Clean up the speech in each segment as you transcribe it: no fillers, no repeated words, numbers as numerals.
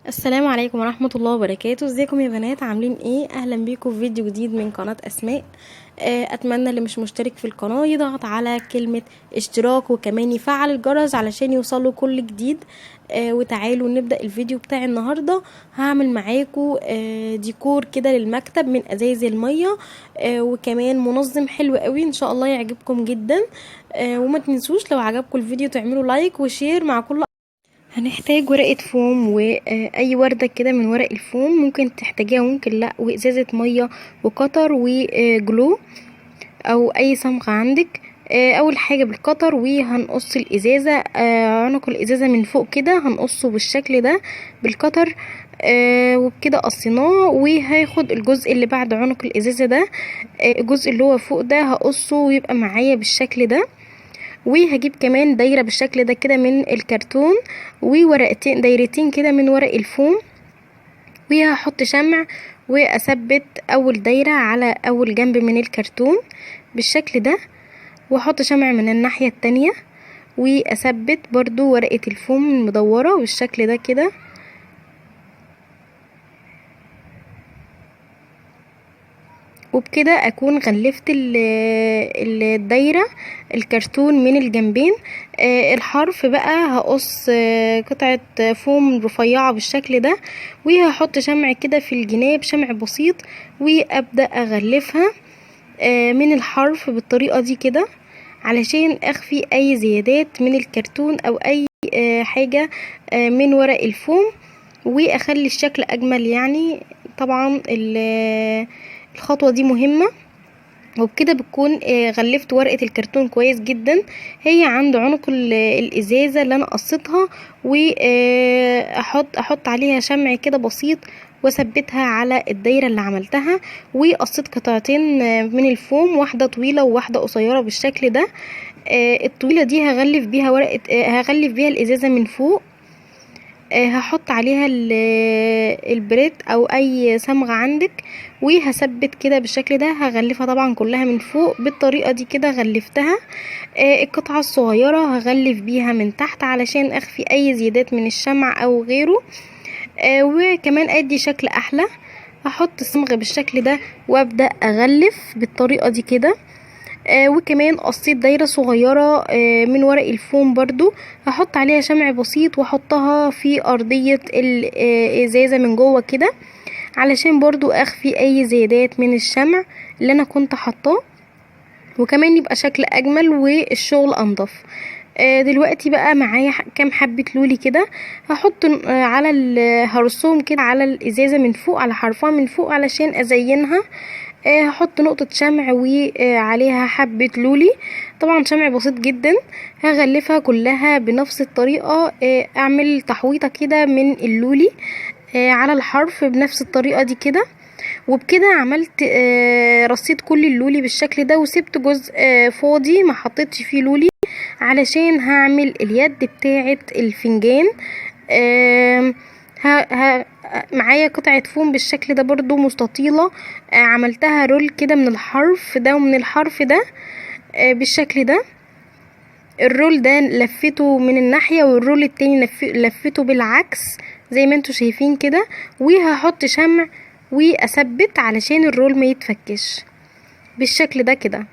السلام عليكم ورحمة الله وبركاته. ازيكم يا بنات؟ عاملين ايه؟ اهلا بيكم في فيديو جديد من قناة اسماء. اتمنى اللي مش مشترك في القناة يضغط على كلمة اشتراك وكمان يفعل الجرس علشان يوصله كل جديد. وتعالوا نبدأ الفيديو بتاع النهاردة. هعمل معاكم ديكور كده للمكتب من ازايز المية، وكمان منظم حلو قوي ان شاء الله يعجبكم جدا. وما تنسوش لو عجبكم الفيديو تعملوا لايك وشير مع كل. هنحتاج ورقة فوم واي وردة كده من ورق الفوم، ممكن تحتاجيها ممكن لا، وازازة مية وقطر وجلو او اي صمغة عندك. اول حاجة بالقطر، وهنقص الازازة، عنق الازازة من فوق كده هنقصه بالشكل ده بالقطر. وبكده قصيناه، وهاخد الجزء اللي بعد عنق الازازة ده، الجزء اللي هو فوق ده هقصه ويبقى معايا بالشكل ده. وهجيب كمان دايرة بالشكل ده كده من الكرتون، وورقتين دايرتين كده من ورق الفوم، وهحط شمع واثبت اول دايرة على اول جنب من الكرتون بالشكل ده، واحط شمع من الناحية التانية واثبت برضو ورقة الفوم المدورة بالشكل ده كده. وبكده اكون غلفت الدايرة الكرتون من الجنبين. الحرف بقى هقص قطعة فوم رفيعة بالشكل ده، وهحط شمع كده في الجناب، شمع بسيط، وابدأ اغلفها من الحرف بالطريقة دي كده، علشان اخفي اي زيادات من الكرتون او اي حاجة من ورق الفوم، واخلي الشكل اجمل. يعني طبعا الخطوة دي مهمة. وبكده بتكون غلفت ورقة الكرتون كويس جدا. هي عند عنق الازازة اللي انا قصيتها، واحط عليها شمع كده بسيط واثبتها على الدايرة اللي عملتها. وقصيت قطعتين من الفوم، واحدة طويلة وواحدة قصيرة بالشكل ده. الطويلة دي هغلف بيها هغلف بيها الازازة من فوق. هحط عليها البريت او اي صمغة عندك، وهثبت كده بالشكل ده. هغلفها طبعا كلها من فوق بالطريقة دي كده غلفتها. القطعة الصغيرة هغلف بيها من تحت علشان اخفي اي زيادات من الشمع او غيره، وكمان ادي شكل احلى. هحط الصمغ بالشكل ده وابدأ اغلف بالطريقة دي كده. وكمان قصيت دايرة صغيرة من ورق الفوم برضو، هحط عليها شمع بسيط واحطها في ارضية الازازة من جوه كده، علشان برضو اخفي اي زيادات من الشمع اللي انا كنت حطاه، وكمان يبقى شكل اجمل والشغل انضف. دلوقتي بقى معايا كام حبة لولي كده، هحط هرصهم كده على الازازة من فوق، على حرفها من فوق علشان ازينها. هحط نقطة شمع وعليها حبة لولي، طبعا شمع بسيط جدا. هغلفها كلها بنفس الطريقة، اعمل تحويطة كده من اللولي على الحرف بنفس الطريقة دي كده. وبكده عملت رصيت كل اللولي بالشكل ده، وسبت جزء فاضي ما حطيتش فيه لولي علشان هعمل اليد بتاعة الفنجان. معايا قطعة فوم بالشكل ده برضو مستطيلة، عملتها رول كده من الحرف ده ومن الحرف ده بالشكل ده. الرول ده لفته من الناحية، والرول التاني لفته بالعكس زي ما انتوا شايفين كده. وهحط شمع واثبت علشان الرول ما يتفكش بالشكل ده كده.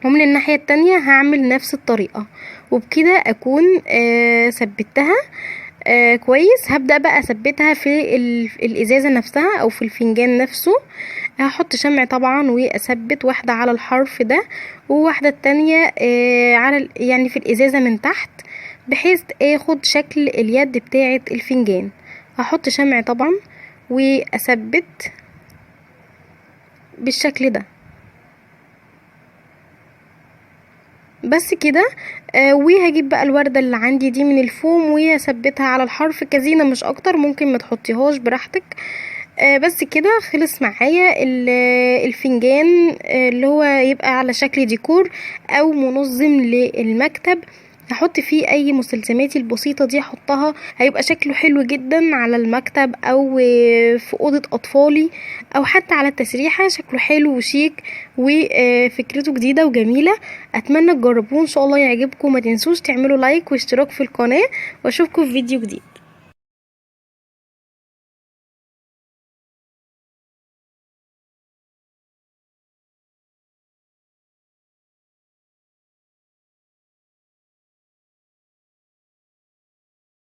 ومن الناحية التانية هعمل نفس الطريقة، وبكده اكون ثبتها كويس. هبدأ بقى اثبتها في الازازة نفسها او في الفنجان نفسه. هحط شمع طبعا واثبت واحدة على الحرف ده، وواحدة التانية على يعني في الازازة من تحت، بحيث اخد شكل اليد بتاعة الفنجان. هحط شمع طبعا واثبت بالشكل ده بس كده. وهجيب بقى الوردة اللي عندي دي من الفوم وهثبتها على الحرف كزينة مش اكتر، ممكن ما تحطيهاش براحتك. بس كده خلص معايا الفنجان، اللي هو يبقى على شكل ديكور او منظم للمكتب. هحط فيه اي مستلزماتي البسيطة دي، احطها هيبقى شكله حلو جدا على المكتب، او في اوضة اطفالي، او حتى على التسريحة. شكله حلو وشيك وفكرته جديدة وجميلة. اتمنى تجربوه ان شاء الله يعجبكم. ما تنسوش تعملوا لايك واشتراك في القناة، واشوفكم في فيديو جديد.